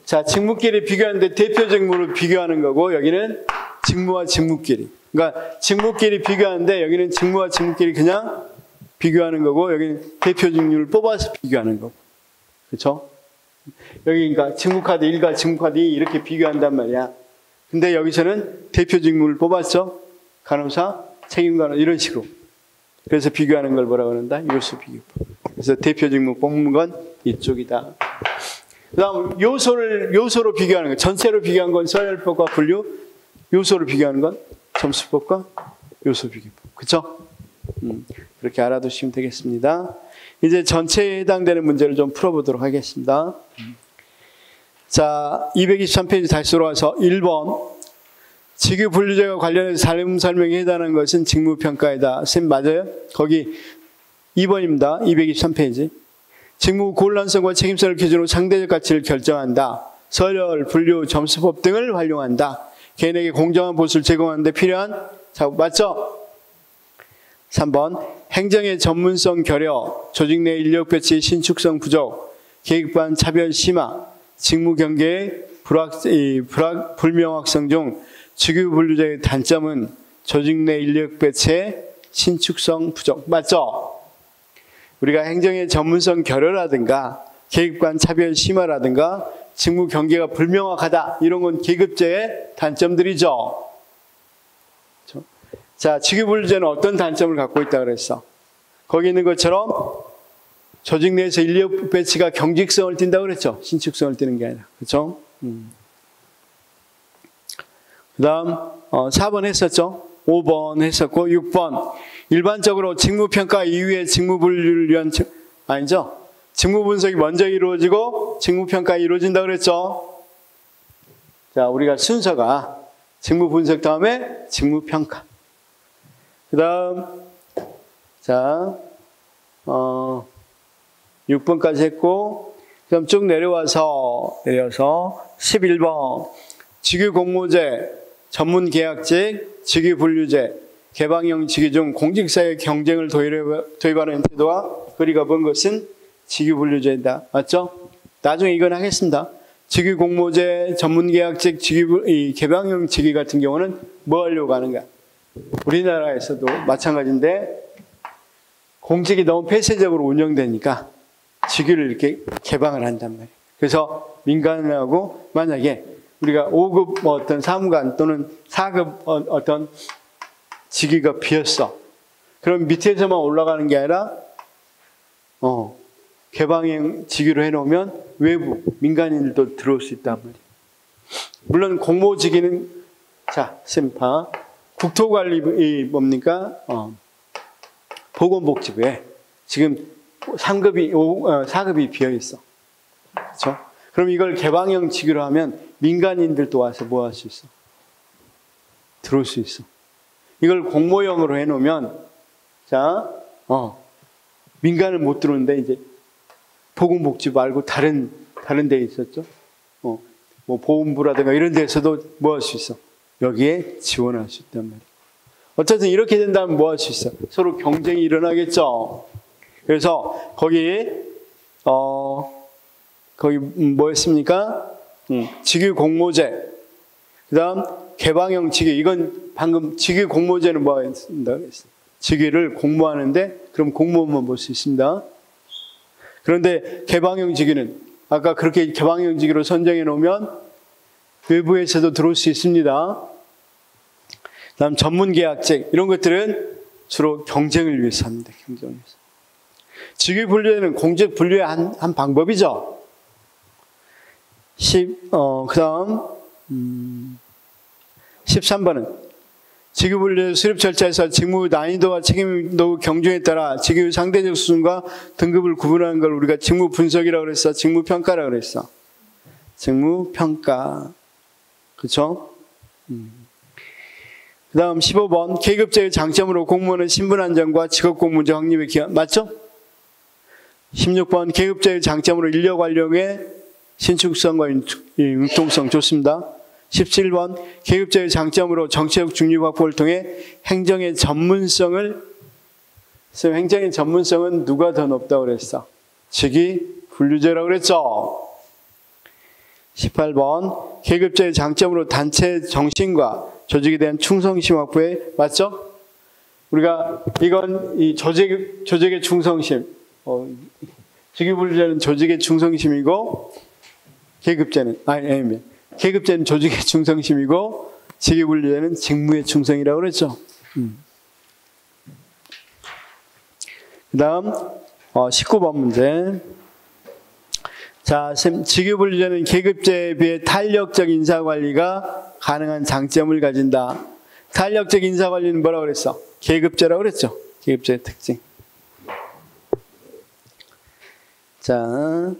[SPEAKER 1] 자, 직무끼리 비교하는데 대표 직무를 비교하는 거고 여기는 직무와 직무끼리. 그러니까 직무끼리 비교하는데 여기는 직무와 직무끼리 그냥 비교하는 거고 여기는 대표 직무를 뽑아서 비교하는 거고. 그렇죠? 여기 그러니까 직무카드 1과 직무카드 2 이렇게 비교한단 말이야. 근데 여기서는 대표 직무를 뽑았죠. 간호사, 책임간호사 이런 식으로. 그래서 비교하는 걸 뭐라고 하는다? 요소 비교법. 그래서 대표 직무 뽑는 건 이쪽이다. 그 다음 요소로 비교하는 거. 전체로 비교한 건 서열법과 분류, 요소로 비교하는 건 점수법과 요소 비교법. 그렇죠? 그렇게 알아두시면 되겠습니다. 이제 전체에 해당되는 문제를 좀 풀어보도록 하겠습니다. 자, 223페이지 다시 돌아와서 1번. 직위 분류제와 관련해서 삶 설명에 해당하는 것은 직무평가이다. 선생님 맞아요? 거기 2번입니다. 223페이지. 직무 곤란성과 책임성을 기준으로 상대적 가치를 결정한다. 서열, 분류, 점수법 등을 활용한다. 개인에게 공정한 보수를 제공하는 데 필요한 작업. 맞죠? 3번. 행정의 전문성 결여, 조직 내 인력 배치 신축성 부족, 계획반 차별 심화, 직무 경계의 불명확성 중 직위 분류제의 단점은 조직 내 인력 배치의 신축성 부족. 맞죠? 우리가 행정의 전문성 결여라든가 계급간 차별 심화라든가 직무 경계가 불명확하다. 이런 건 계급제의 단점들이죠. 그렇죠? 자, 직위 분류제는 어떤 단점을 갖고 있다 그랬어? 거기 있는 것처럼 조직 내에서 인력 배치가 경직성을 띈다고 그랬죠. 신축성을 띠는 게 아니라. 그렇죠? 그 다음 4번 했었죠. 5번 했었고 6번. 일반적으로 직무평가 이후에 직무분류를 위한 아니죠. 직무분석이 먼저 이루어지고 직무평가 이루어진다고 그랬죠. 자, 우리가 순서가 직무분석 다음에 직무평가. 그 다음 자 6번까지 했고 그럼 쭉 내려서 11번 직위 공모제, 전문계약직, 직위 분류제, 개방형 직위 중 공직사회 경쟁을 도입하는 제도와 거리가 먼 것은 직위 분류제이다. 맞죠? 나중에 이건 하겠습니다. 직위 공모제, 전문계약직, 개방형 직위 같은 경우는 뭐 하려고 하는가? 우리나라에서도 마찬가지인데 공직이 너무 폐쇄적으로 운영되니까 직위를 이렇게 개방을 한단 말이에요. 그래서 민간하고 만약에 우리가 5급 어떤 사무관 또는 4급 어떤 직위가 비었어. 그럼 밑에서만 올라가는 게 아니라 개방형 직위로 해놓으면 외부 민간인들도 들어올 수 있단 말이에요. 물론 공모 직위는 자, 심파 국토관리 뭡니까? 보건복지부에 지금 4급이 비어 있어. 그렇죠? 그럼 이걸 개방형 직위로 하면 민간인들도 와서 뭐 할 수 있어? 들어올 수 있어. 이걸 공모형으로 해놓으면 자, 민간은 못 들어오는데 이제 보건복지부 말고 다른 데 있었죠. 뭐 보훈부라든가 이런 데서도 뭐 할 수 있어? 여기에 지원할 수 있단 말이에요. 어쨌든 이렇게 된다면 뭐 할 수 있어? 서로 경쟁이 일어나겠죠. 그래서 거기 뭐였습니까? 직위 공모제. 그 다음 개방형 직위. 이건 방금 직위 공모제는 뭐 했습니다? 직위를 공모하는데 그럼 공모만 볼 수 있습니다. 그런데 개방형 직위는 아까 그렇게 개방형 직위로 선정해 놓으면 외부에서도 들어올 수 있습니다. 그 다음 전문계약직. 이런 것들은 주로 경쟁을 위해서 합니다. 경쟁을 위해서. 직위 분류는 공직 분류의 한 방법이죠. 그 다음 13번은 직위 분류 수립 절차에서 직무 난이도와 책임도 경중에 따라 직위 상대적 수준과 등급을 구분하는 걸 우리가 직무 분석이라고 그랬어. 직무 평가라고 그랬어. 직무 평가. 그렇죠? 그 다음 15번 계급제의 장점으로 공무원의 신분 안정과 직업 공무제 확립에 기한. 맞죠? 16번 계급제의 장점으로 인력 활용의 신축성과 융통성 좋습니다. 17번 계급제의 장점으로 정치적 중립 확보를 통해 행정의 전문성은 누가 더 높다고 그랬어? 직위 분류제라고 그랬죠. 18번 계급제의 장점으로 단체 정신과 조직에 대한 충성심 확보에 맞죠? 우리가 이건 이 조직의 충성심, 직위분류제는 조직의 충성심이고 계급제는 계급제는 조직의 충성심이고 직위분류제는 직무의 충성이라고 그랬죠. 그 다음 19번 문제. 자, 직위분류제는 계급제에 비해 탄력적 인사관리가 가능한 장점을 가진다. 탄력적 인사관리는 뭐라고 그랬어? 계급제라고 그랬죠. 계급제의 특징. 자,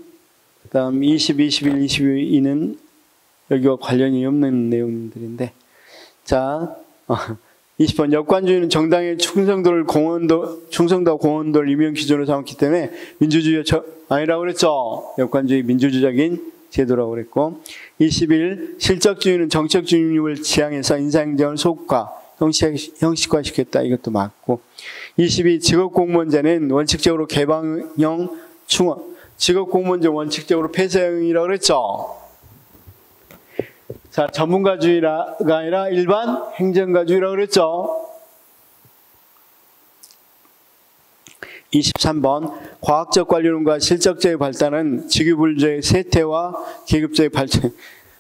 [SPEAKER 1] 그 다음 20, 21, 22는 여기와 관련이 없는 내용들인데, 자, 20번 역관주의는 정당의 충성도와 공헌도를 임용 기준으로 삼았기 때문에 민주주의가 아니라고 그랬죠. 역관주의 민주주의적인 제도라고 그랬고, 21 실적주의는 정책 중립을 지향해서 인사행정을 소극화, 형식화시켰다. 이것도 맞고, 22 직업공무원제는 원칙적으로 개방형 직업공무원제 원칙적으로 폐쇄형이라고 그랬죠. 자, 전문가주의가 아니라 일반 행정가주의라고 그랬죠. 23번 과학적 관리론과 실적제의 발달은 직위분류제의 쇠퇴와 계급제의 발전.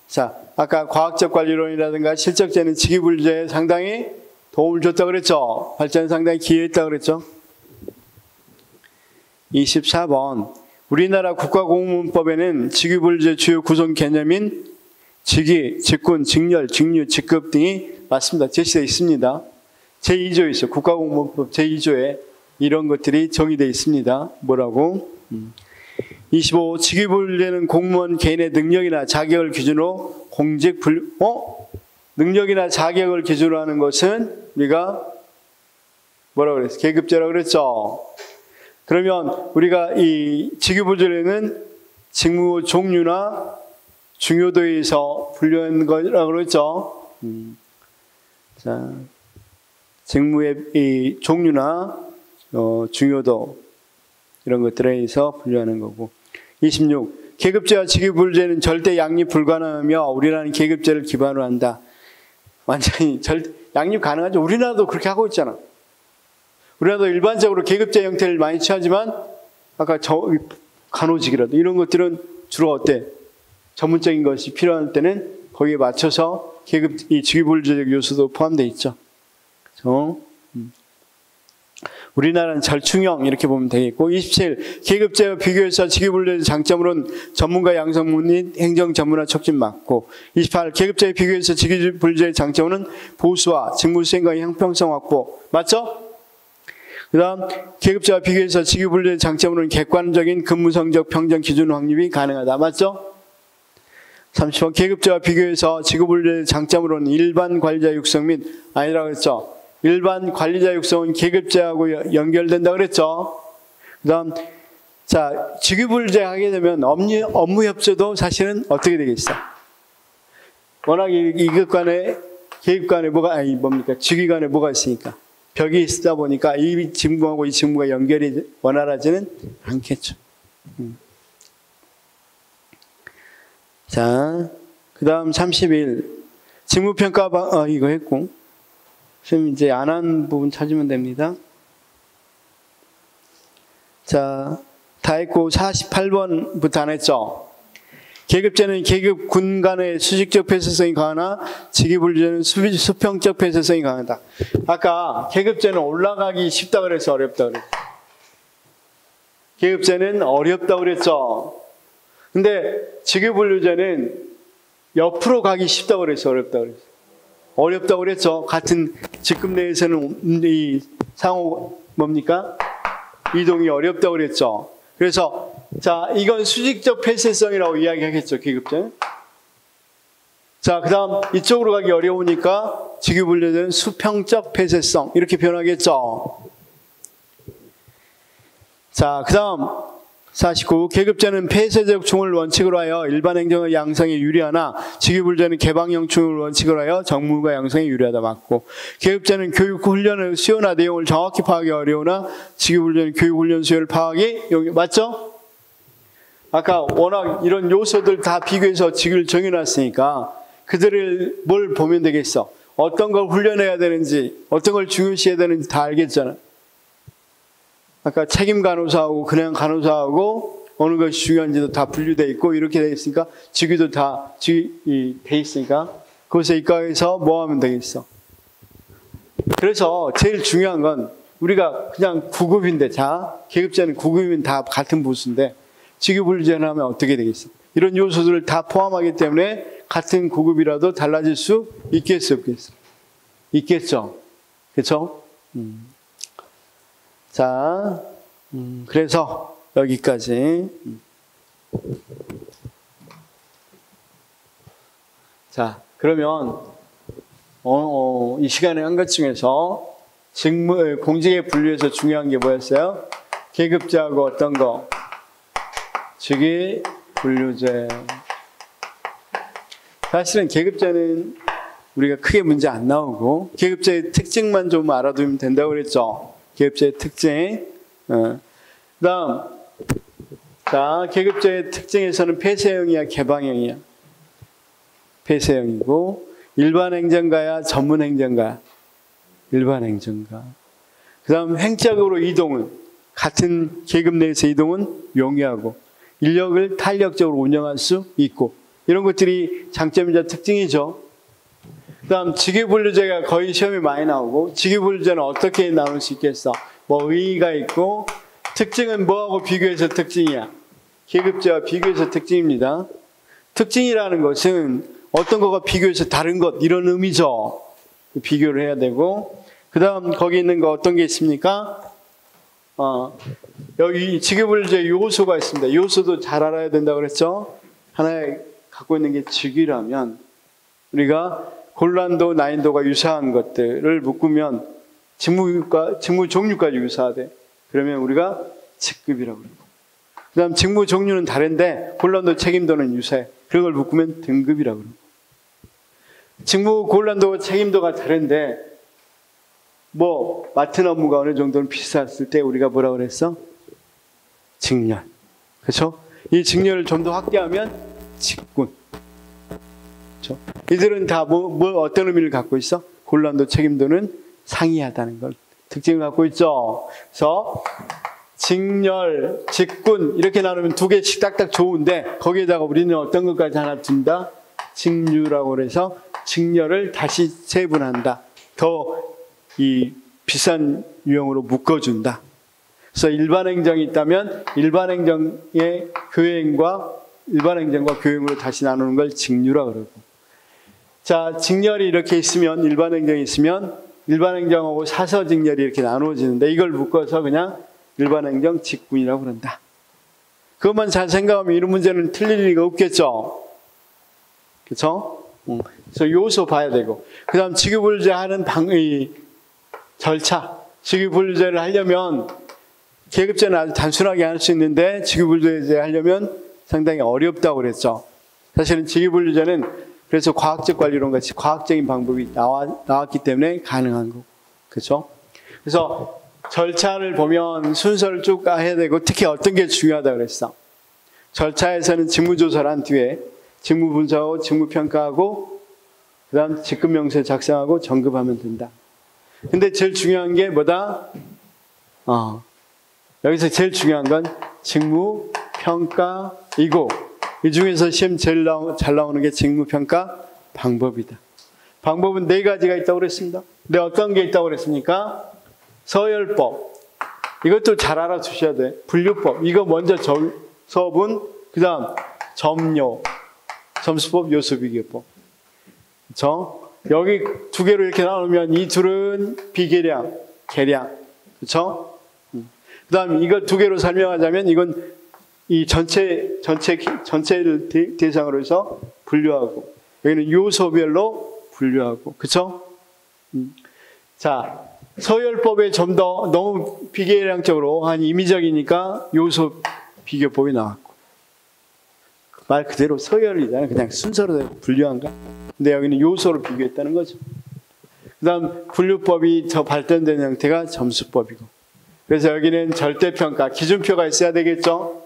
[SPEAKER 1] 자, 아까 과학적 관리론이라든가 실적제는 직위분류제에 상당히 도움을 줬다고 그랬죠. 발전에 상당히 기여했다고 그랬죠. 24번 우리나라 국가공무원법에는 직위분류제 주요 구성 개념인 직위, 직군, 직렬, 직류, 직급 등이 맞습니다. 제시되어 있습니다. 제2조에 있어요. 국가공무원법 제2조에 이런 것들이 정의되어 있습니다. 뭐라고? 25. 직위분류제는 공무원 개인의 능력이나 자격을 기준으로 능력이나 자격을 기준으로 하는 것은 우리가 뭐라고 그랬어요? 계급제라고 그랬죠. 그러면 우리가 이 직위분류제는 직무 종류나 중요도에 의해서 분류한 거라고 그랬죠. 자, 직무의 이 종류나 중요도 이런 것들에 의해서 분류하는 거고. 26. 계급제와 직위분류제는 절대 양립 불가능하며 우리나라는 계급제를 기반으로 한다. 완전히 양립 가능하죠. 우리나라도 그렇게 하고 있잖아. 우리나라도 일반적으로 계급제 형태를 많이 취하지만 아까 간호직이라도 이런 것들은 주로 어때? 전문적인 것이 필요할 때는 거기에 맞춰서 이 직위분류제적 요소도 포함되어 있죠. 그렇죠? 우리나라는 절충형 이렇게 보면 되겠고. 27. 계급제와 비교해서 직위분류제의 장점으로는 전문가 양성 및 행정 전문화 촉진 맞고. 28. 계급제에 비교해서 직위분류제의 장점은 보수와 직무 수행과 형평성 확보 맞죠? 그 다음 계급제와 비교해서 직위분류제의 장점으로는 객관적인 근무 성적 평정 기준 확립이 가능하다 맞죠? 30번 계급제와 비교해서 직위분류제의 장점으로는 일반 관리자 육성 및 아니라고 했죠. 일반 관리자 육성은 계급제하고 연결된다 그랬죠. 그 다음 자 직위분류제 하게 되면 업무 협조도 사실은 어떻게 되겠어? 워낙 이급 간에 계급 간에 직위 간에 뭐가 있으니까 벽이 있다 보니까 이 직무하고 이 직무가 연결이 원활하지는 않겠죠. 자, 그 다음 31. 직무평가 이거 했고. 지금 이제 안 한 부분 찾으면 됩니다. 자, 다 했고 48번부터 안 했죠. 계급제는 계급 군 간의 수직적 폐쇄성이 강하나 직위분류제는 수평적 폐쇄성이 강하다. 아까 계급제는 올라가기 쉽다 그랬어, 어렵다 그랬어. 계급제는 어렵다 그랬죠. 근데 직위분류제는 옆으로 가기 쉽다 그랬어, 어렵다 그랬어. 어렵다 그랬죠. 같은 직급 내에서는 이 상호 뭡니까? 이동이 어렵다 그랬죠. 그래서 자, 이건 수직적 폐쇄성이라고 이야기하겠죠, 계급제는. 자, 그 다음 이쪽으로 가기 어려우니까 직위분류제는 수평적 폐쇄성 이렇게 표현하겠죠. 자, 그 다음 49. 계급제는 폐쇄적 충을 원칙으로 하여 일반 행정의 양성에 유리하나 직위불제는 개방형 충을 원칙으로 하여 정무가 양성에 유리하다. 맞고. 계급제는 교육 훈련의 수요나 내용을 정확히 파악하기 어려우나 직위불제는 교육 훈련 수요를 파악이 여기 맞죠? 아까 워낙 이런 요소들 다 비교해서 직위를 정해놨으니까 그들을 뭘 보면 되겠어? 어떤 걸 훈련해야 되는지, 어떤 걸 중요시해야 되는지 다 알겠잖아. 아까 책임 간호사하고 그냥 간호사하고 어느 것이 중요한지도 다 분류되어 있고 이렇게 되어 있으니까 직위도 다 돼 있으니까 그것에 입각해서 뭐 하면 되겠어? 그래서 제일 중요한 건 우리가 그냥 9급인데 자, 계급제는 9급이면 다 같은 부수인데 직위분류제를 하면 어떻게 되겠어? 이런 요소들을 다 포함하기 때문에 같은 9급이라도 달라질 수 있겠어, 없겠어? 있겠죠. 그렇죠? 자, 그래서 여기까지. 자, 그러면 이 시간에 한 것 중에서 공직의 분류에서 중요한 게 뭐였어요? 계급제하고 어떤 거? 직위 분류제. 사실은 계급제는 우리가 크게 문제 안 나오고 계급제의 특징만 좀 알아두면 된다고 그랬죠. 계급제의 특징. 그다음 자, 계급제의 특징에서는 폐쇄형이야, 개방형이야? 폐쇄형이고 일반 행정가야, 전문 행정가야? 일반 행정가. 그다음 행적으로 이동은 같은 계급 내에서 이동은 용이하고 인력을 탄력적으로 운영할 수 있고 이런 것들이 장점이자 특징이죠. 그 다음 직위분류제가 거의 시험에 많이 나오고 직위분류제는 어떻게 나올 수 있겠어? 뭐 의의가 있고 특징은 뭐하고 비교해서 특징이야? 계급제와 비교해서 특징입니다. 특징이라는 것은 어떤 거가 비교해서 다른 것 이런 의미죠. 비교를 해야 되고 그 다음 거기 있는 거 어떤 게 있습니까? 여기 직위분류제 요소가 있습니다. 요소도 잘 알아야 된다고 그랬죠? 하나에 갖고 있는 게 직위라면 우리가 곤란도, 난이도가 유사한 것들을 묶으면 직무 종류까지 유사하대. 그러면 우리가 직급이라고 그러고. 그 다음 직무 종류는 다른데 곤란도, 책임도는 유사해. 그런 걸 묶으면 등급이라고 그러고. 직무 곤란도, 책임도가 다른데 뭐 맡은 업무가 어느 정도는 비슷했을 때 우리가 뭐라고 그랬어? 직렬. 그렇죠? 이 직렬을 좀 더 확대하면 직군. 그렇죠? 이들은 다 어떤 의미를 갖고 있어? 곤란도, 책임도는 상이하다는 걸 특징을 갖고 있죠. 그래서 직렬, 직군 이렇게 나누면 두 개씩 딱딱 좋은데 거기에다가 우리는 어떤 것까지 하나 둔다? 직류라고 해서 직렬을 다시 세분한다. 더 이 비싼 유형으로 묶어준다. 그래서 일반 행정이 있다면 일반 행정의 일반 행정과 교행으로 다시 나누는 걸 직류라고 그러고. 자, 직렬이 이렇게 있으면 일반 행정이 있으면 일반 행정하고 사서 직렬이 이렇게 나누어지는데 이걸 묶어서 그냥 일반 행정 직군이라고 그런다. 그것만 잘 생각하면 이런 문제는 틀릴 리가 없겠죠. 그렇죠? 그래서 요소 봐야 되고 그 다음 직위분류제 하는 절차. 직위분류제를 하려면 계급제는 아주 단순하게 할 수 있는데 직위분류제 하려면 상당히 어렵다고 그랬죠. 사실은 직위분류제는 그래서 과학적 관리론 같이 과학적인 방법이 나왔기 때문에 가능한 거고. 그렇죠? 그래서 절차를 보면 순서를 쭉 해야 되고 특히 어떤 게 중요하다고 그랬어. 절차에서는 직무조사를 한 뒤에 직무분석하고 직무평가하고 그 다음 직급명세 작성하고 정급하면 된다. 근데 제일 중요한 게 뭐다? 여기서 제일 중요한 건 직무평가이고 이 중에서 시험 제일 잘 나오는 게 직무평가 방법이다. 방법은 4가지가 있다고 그랬습니다. 근데 어떤 게 있다고 그랬습니까? 서열법. 이것도 잘 알아두셔야 돼. 분류법. 이거 먼저 서분, 그 다음 점요. 점수법, 요소비교법. 그렇죠? 여기 2개로 이렇게 나누면 이 둘은 비계량, 계량. 그렇죠? 그 다음 이거 2개로 설명하자면 이건 이 전체를 대상으로 해서 분류하고 여기는 요소별로 분류하고. 그렇죠? 자, 서열법에 좀 더 너무 비계량적으로 한 임의적이니까 요소 비교법이 나왔고. 말 그대로 서열이잖아요. 그냥 순서로 분류한 거. 근데 여기는 요소로 비교했다는 거죠. 그 다음 분류법이 더 발전된 형태가 점수법이고. 그래서 여기는 절대평가, 기준표가 있어야 되겠죠.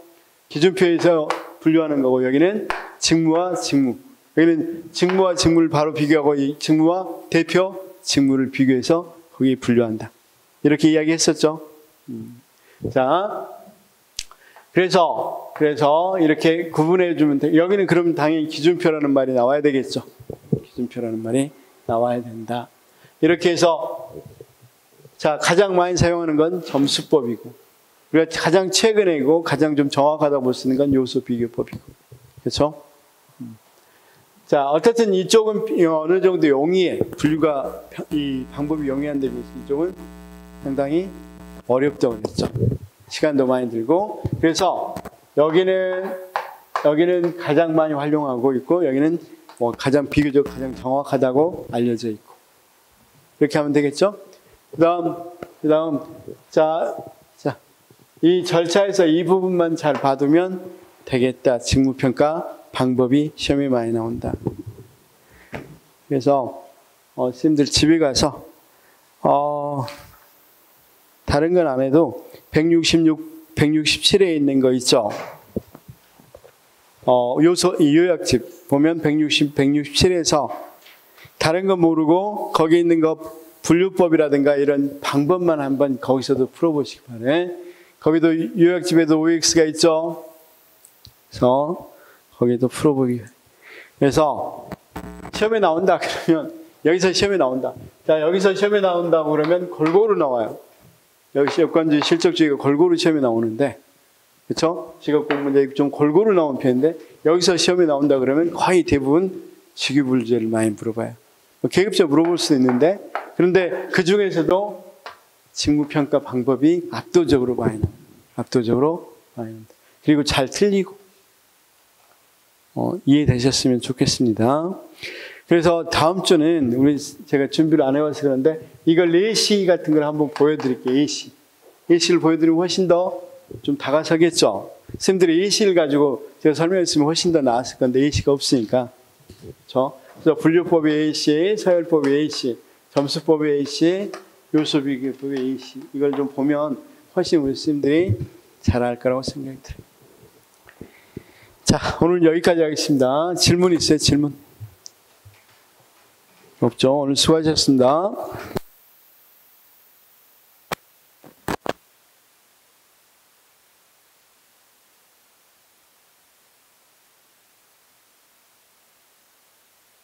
[SPEAKER 1] 기준표에서 분류하는 거고, 여기는 직무와 직무. 여기는 직무와 직무를 바로 비교하고, 이 직무와 대표 직무를 비교해서 거기에 분류한다. 이렇게 이야기했었죠. 자, 그래서 이렇게 구분해 주면 돼. 여기는 그럼 당연히 기준표라는 말이 나와야 되겠죠. 기준표라는 말이 나와야 된다. 이렇게 해서 자, 가장 많이 사용하는 건 점수법이고, 우리가 가장 최근에고 가장 좀 정확하다고 볼 수 있는 건 요소 비교법이고. 그렇죠? 자, 어쨌든 이쪽은 어느 정도 용이해. 분류가 이 방법이 용이한 데 비해서 이쪽은 상당히 어렵다고 그랬죠. 시간도 많이 들고. 그래서 여기는 가장 많이 활용하고 있고, 여기는 뭐 가장 비교적 가장 정확하다고 알려져 있고. 이렇게 하면 되겠죠? 그다음 자, 이 절차에서 이 부분만 잘 봐두면 되겠다. 직무평가 방법이 시험에 많이 나온다. 그래서 선생님들 집에 가서 다른 건 안 해도 167에 있는 거 있죠. 이 요약집 보면 167에서 다른 거 모르고 거기 있는 거 분류법이라든가 이런 방법만 한번 거기서도 풀어보시기 바래. 거기도 요약집에도 OX가 있죠. 그래서 거기도 풀어보기. 그래서 시험에 나온다 그러면 여기서 시험에 나온다. 자, 여기서 시험에 나온다고 그러면 골고루 나와요. 여기 여건주의 실적주의가 골고루 시험에 나오는데, 그렇죠? 직업공문제 좀 골고루 나온 편인데 여기서 시험에 나온다 그러면 거의 대부분 직위불주를 많이 물어봐요. 계급적 물어볼 수 있는데, 그런데 그 중에서도 직무평가 방법이 압도적으로 많이 나와요. 압도적으로 많이 나옵니다. 그리고 잘 틀리고. 이해되셨으면 좋겠습니다. 그래서 다음 주는 제가 준비를 안 해와서 그런데 이걸 예시 같은 걸 한번 보여드릴게요. 예시를 보여드리면 훨씬 더 좀 다가서겠죠. 선생님들이 예시를 가지고 제가 설명했으면 훨씬 더 나았을 건데 예시가 없으니까. 그래서 분류법의 예시, 서열법의 예시, 점수법의 예시, 요소비교법의 예시, 이걸 좀 보면 훨씬 우리 선생님들이 잘할 거라고 생각이 들어요. 자, 오늘 여기까지 하겠습니다. 질문 있어요? 질문? 없죠? 오늘 수고하셨습니다.